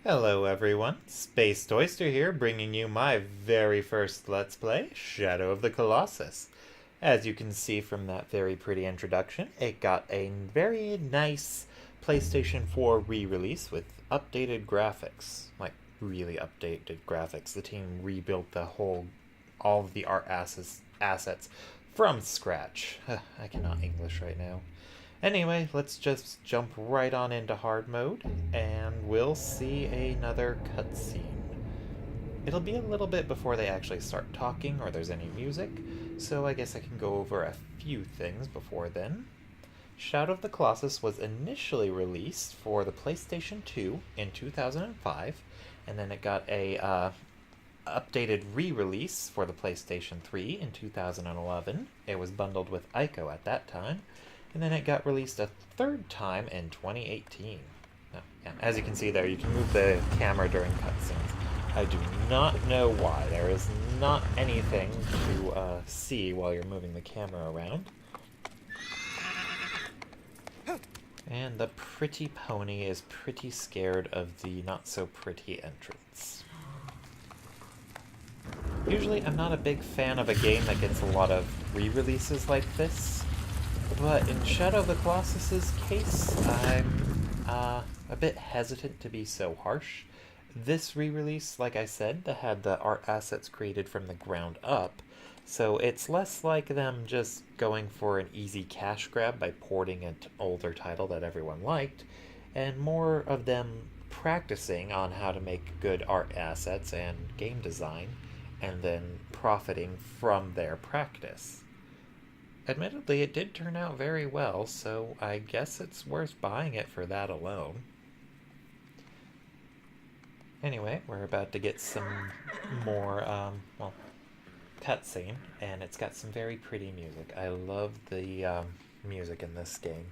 Hello everyone, Spaced Oyster here, bringing you my very first Let's Play, Shadow of the Colossus. As you can see from that very pretty introduction, it got a very nice PlayStation 4 re-release with updated graphics. Like, really updated graphics. The team rebuilt all of the art assets from scratch. I cannot English right now. Anyway, let's just jump right on into hard mode, and we'll see another cutscene. It'll be a little bit before they actually start talking or there's any music, so I guess I can go over a few things before then. Shadow of the Colossus was initially released for the PlayStation 2 in 2005, and then it got a updated re-release for the PlayStation 3 in 2011. It was bundled with Ico at that time. And then it got released a third time in 2018. Now, as you can see there, you can move the camera during cutscenes. I do not know why. There is not anything to see while you're moving the camera around. And the pretty pony is pretty scared of the not-so-pretty entrance. Usually, I'm not a big fan of a game that gets a lot of re-releases like this. But in Shadow of the Colossus's case, I'm a bit hesitant to be so harsh. This re-release, like I said, had the art assets created from the ground up, so it's less like them just going for an easy cash grab by porting an older title that everyone liked, and more of them practicing on how to make good art assets and game design, and then profiting from their practice. Admittedly, it did turn out very well, so I guess it's worth buying it for that alone. Anyway, we're about to get some more, cutscene, and it's got some very pretty music. I love the music in this game.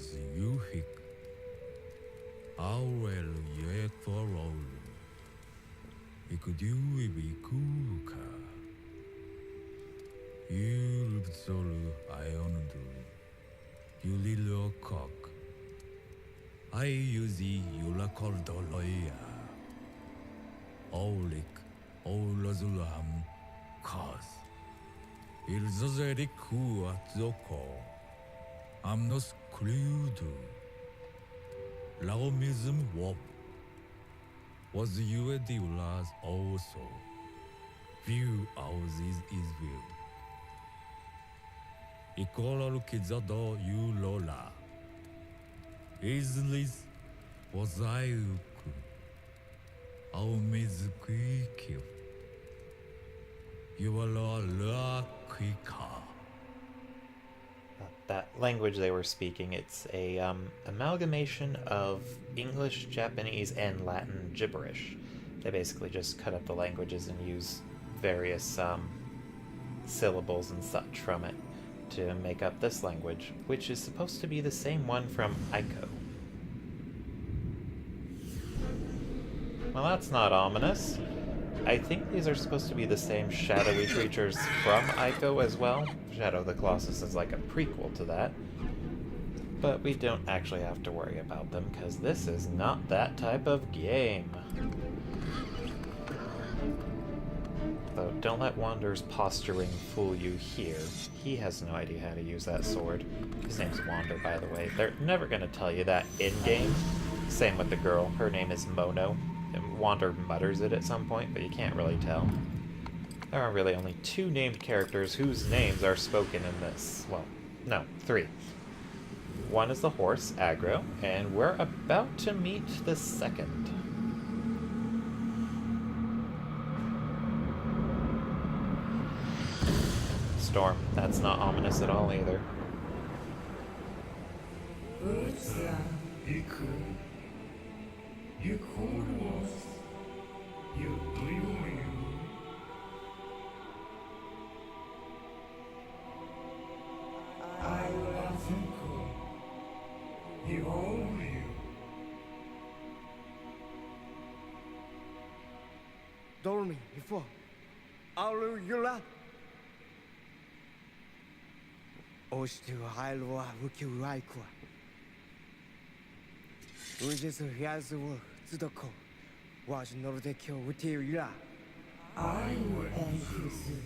as you hick. Awel yek for all. Could you be cool? You solo ion do. You little cock. I use you la cordoloya. Olik, olazulam, cause. Il zozeri ku at zoko. I'm no screwed. Laomism wop. Was you a dealers also? View houses is view. Ikola kizado you lola. Islis was I uku. Aomizuki. You are la kika. That language they were speaking, it's a amalgamation of English, Japanese, and Latin gibberish. They basically just cut up the languages and use various syllables and such from it to make up this language, which is supposed to be the same one from Aiko. Well, that's not ominous. I think these are supposed to be the same shadowy creatures from Aiko as well. Shadow of the Colossus is like a prequel to that. But we don't actually have to worry about them, because this is not that type of game. Though, don't let Wander's posturing fool you here. He has no idea how to use that sword. His name's Wander, by the way. They're never going to tell you that in-game. Same with the girl. Her name is Mono. And Wander mutters it at some point, but you can't really tell. There are really only 2 named characters whose names are spoken in this. Well, no, 3. One is the horse, Agro, and we're about to meet the second. Storm. That's not ominous at all either. You call us. You believe you. I will think you own you. Dormi before. Alu Yula. Ostu Hailwa Wuki Raikwa. Ujisu Yazu Tsudoko. Was Nordekyo Utira. I will answer.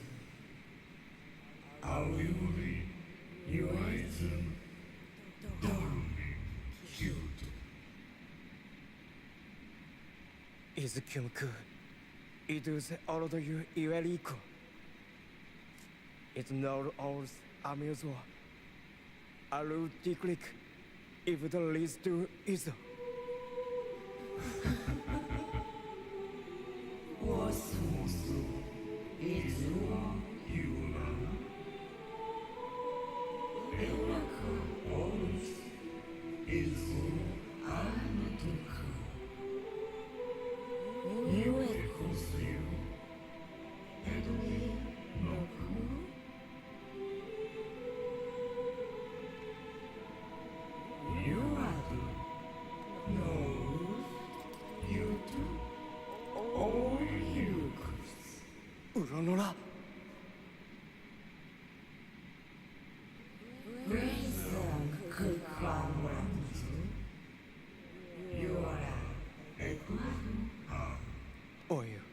I will be you item. Dormi cute. Is Kyumku. It is all the you Iweriko. It's not all amusement. Alu Tiklik. If the least to is. 我所说，一直往有人，有那个我们，一直爱那独克，因为可是有，爱的你那个，有爱的，no，有的。Oh, you Uronora. Reason could come around you are a good Oil.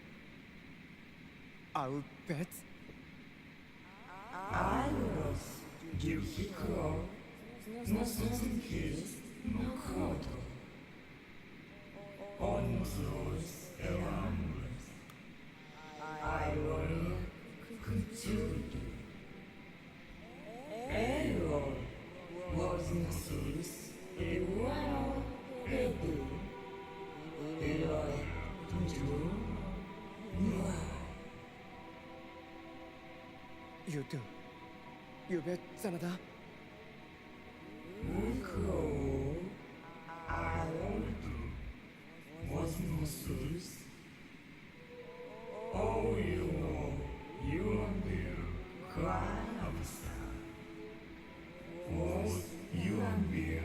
I'll bet. I was difficult, no certain kids, no quarter. On those around I will continue. Error was not a well, a do. Error to do. No. You do. You bet, Sanada. Go. I will do. Was no serious. Oh, you know, you and me cry outside. Was you and me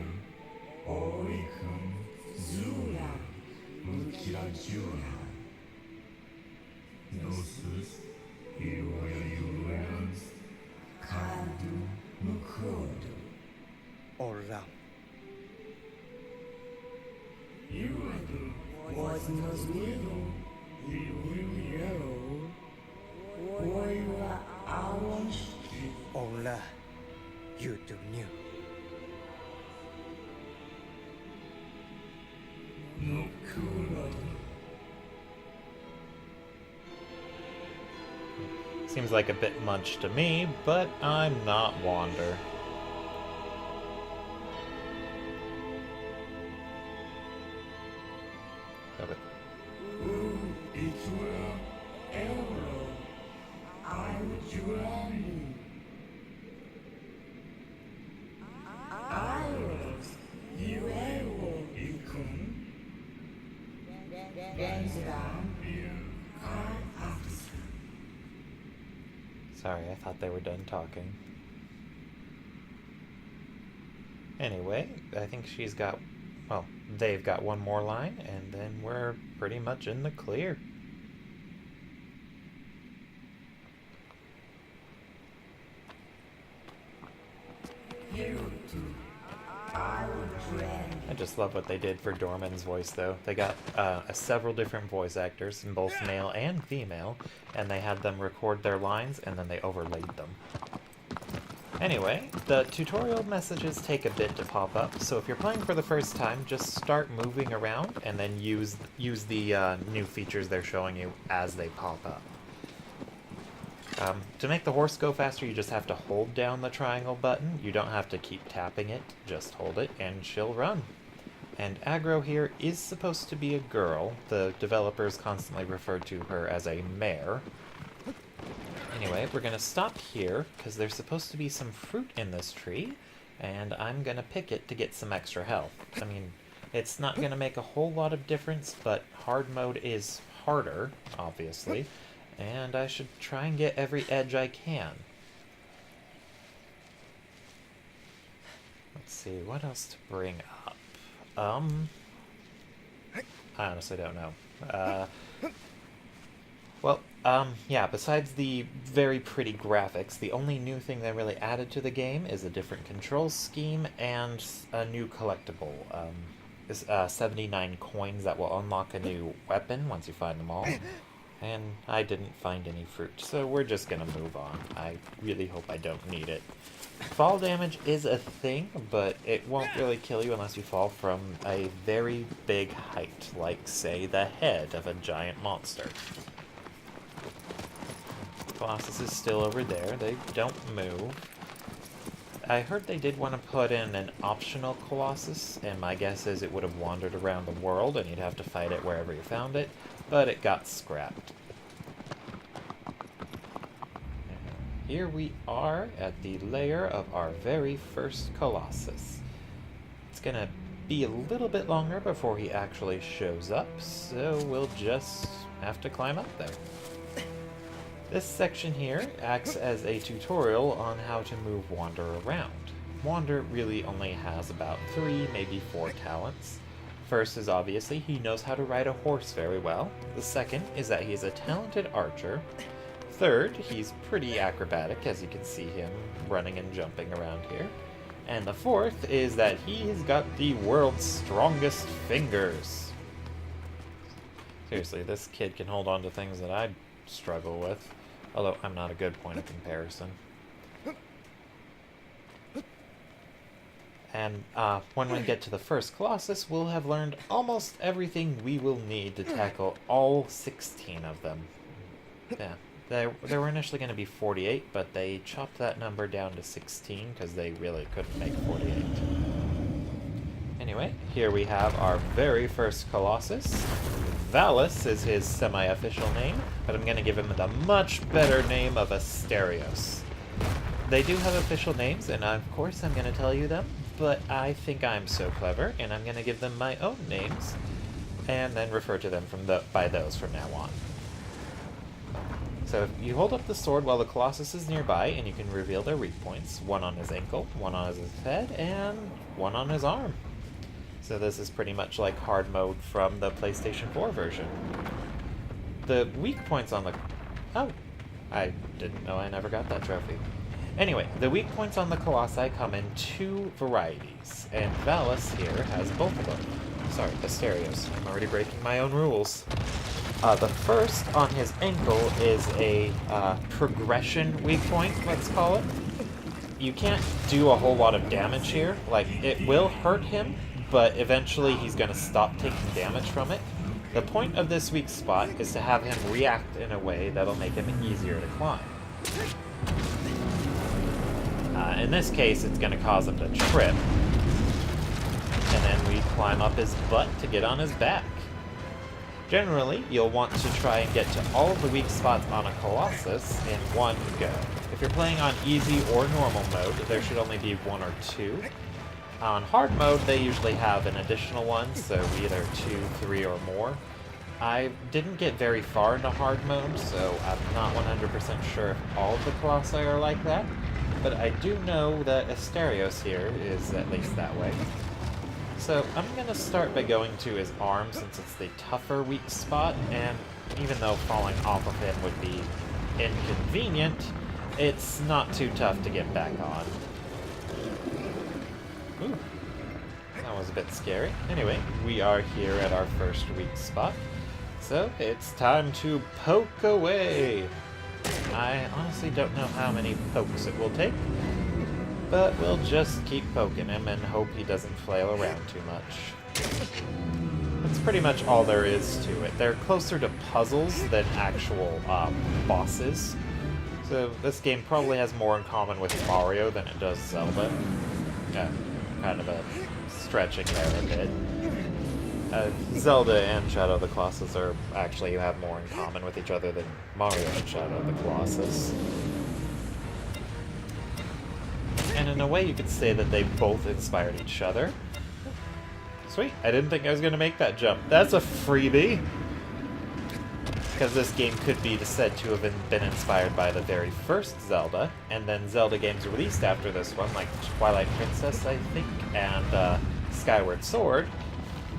Ola, you do new. Seems like a bit much to me, but I'm not Wander. Okay. Sorry, I thought they were done talking. Anyway, I think she's got, well, they've got one more line, and then we're pretty much in the clear. I just love what they did for Dorman's voice, though. They got several different voice actors, both male and female, and they had them record their lines, and then they overlaid them. Anyway, the tutorial messages take a bit to pop up, so if you're playing for the first time, just start moving around, and then use the new features they're showing you as they pop up. To make the horse go faster, you just have to hold down the triangle button. You don't have to keep tapping it, just hold it, and she'll run. And Aggro here is supposed to be a girl. The developers constantly referred to her as a mare. Anyway, we're going to stop here, because there's supposed to be some fruit in this tree, and I'm going to pick it to get some extra health. I mean, it's not going to make a whole lot of difference, but hard mode is harder, obviously. And I should try and get every edge I can. Let's see, what else to bring up? I honestly don't know. Yeah, besides the very pretty graphics, the only new thing they really added to the game is a different control scheme and a new collectible. 79 coins that will unlock a new weapon once you find them all. And I didn't find any fruit, so we're just gonna move on. I really hope I don't need it. Fall damage is a thing, but it won't really kill you unless you fall from a very big height, like, say, the head of a giant monster. Colossus is still over there. They don't move. I heard they did want to put in an optional Colossus, and my guess is it would have wandered around the world, and you'd have to fight it wherever you found it. But it got scrapped. Here we are at the lair of our very first Colossus. It's gonna be a little bit longer before he actually shows up, so we'll just have to climb up there. This section here acts as a tutorial on how to move Wander around. Wander really only has about 3, maybe 4 talents. First is obviously he knows how to ride a horse very well. The second is that he's a talented archer. Third, he's pretty acrobatic, as you can see him running and jumping around here. And the fourth is that he has got the world's strongest fingers. Seriously, this kid can hold on to things that I'd struggle with. Although I'm not a good point of comparison. And when we get to the first Colossus, we'll have learned almost everything we will need to tackle all 16 of them. Yeah, there were initially going to be 48, but they chopped that number down to 16 because they really couldn't make 48. Anyway, here we have our very first Colossus. Valus is his semi-official name, but I'm going to give him the much better name of Asterios. They do have official names, and of course I'm going to tell you them. But I think I'm so clever, and I'm going to give them my own names, and then refer to them by those from now on. So you hold up the sword while the Colossus is nearby, and you can reveal their weak points. One on his ankle, one on his head, and one on his arm. So this is pretty much like hard mode from the PlayStation 4 version. The weak points on the... Oh, I didn't know I never got that trophy. Anyway, the weak points on the Colossi come in 2 varieties, and Valus here has both of them. sorry, Asterios. I'm already breaking my own rules. The first on his ankle is a progression weak point, let's call it. You can't do a whole lot of damage here. Like, it will hurt him, but eventually he's going to stop taking damage from it. The point of this weak spot is to have him react in a way that'll make him easier to climb. In this case, it's going to cause him to trip. And then we climb up his butt to get on his back. Generally, you'll want to try and get to all of the weak spots on a Colossus in one go. If you're playing on easy or normal mode, there should only be one or two. On hard mode, they usually have an additional one, so either 2, 3, or more. I didn't get very far into hard mode, so I'm not 100% sure if all of the Colossi are like that, but I do know that Asterios here is at least that way. So I'm going to start by going to his arm since it's the tougher weak spot, and even though falling off of him would be inconvenient, it's not too tough to get back on. Ooh, that was a bit scary. Anyway, we are here at our first weak spot, so it's time to poke away. I honestly don't know how many pokes it will take, but we'll just keep poking him and hope he doesn't flail around too much. That's pretty much all there is to it. They're closer to puzzles than actual bosses, so this game probably has more in common with Mario than it does Zelda. Kind of a stretching there a bit. Zelda and Shadow of the Colossus are actually have more in common with each other than Mario and Shadow of the Colossus. And in a way, you could say that they both inspired each other. Sweet, I didn't think I was going to make that jump. That's a freebie! Because this game could be said to have been inspired by the very first Zelda, and then Zelda games released after this one, like Twilight Princess, I think, and Skyward Sword,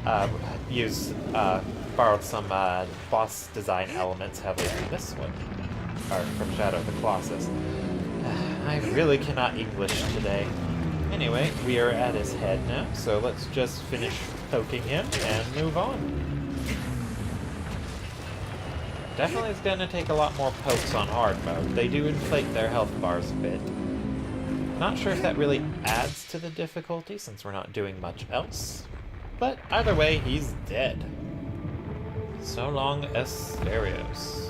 borrowed some boss design elements heavily from this one, or from Shadow of the Colossus. I really cannot English today. Anyway, we are at his head now, so let's just finish poking him and move on. Definitely is going to take a lot more pokes on hard mode. They do inflate their health bars a bit. Not sure if that really adds to the difficulty since we're not doing much else. But either way, he's dead. So long, Asterios.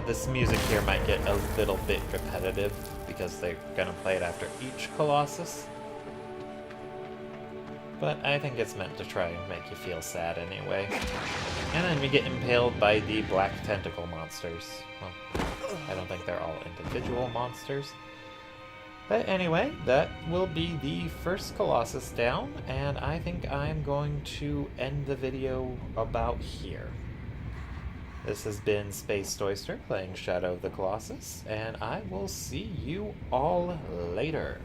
This music here might get a little bit repetitive because they're gonna play it after each Colossus. But I think it's meant to try and make you feel sad anyway. And then we get impaled by the black tentacle monsters. Well, I don't think they're all individual monsters. But anyway, that will be the first Colossus down, and I think I'm going to end the video about here. This has been Space Oyster playing Shadow of the Colossus, and I will see you all later.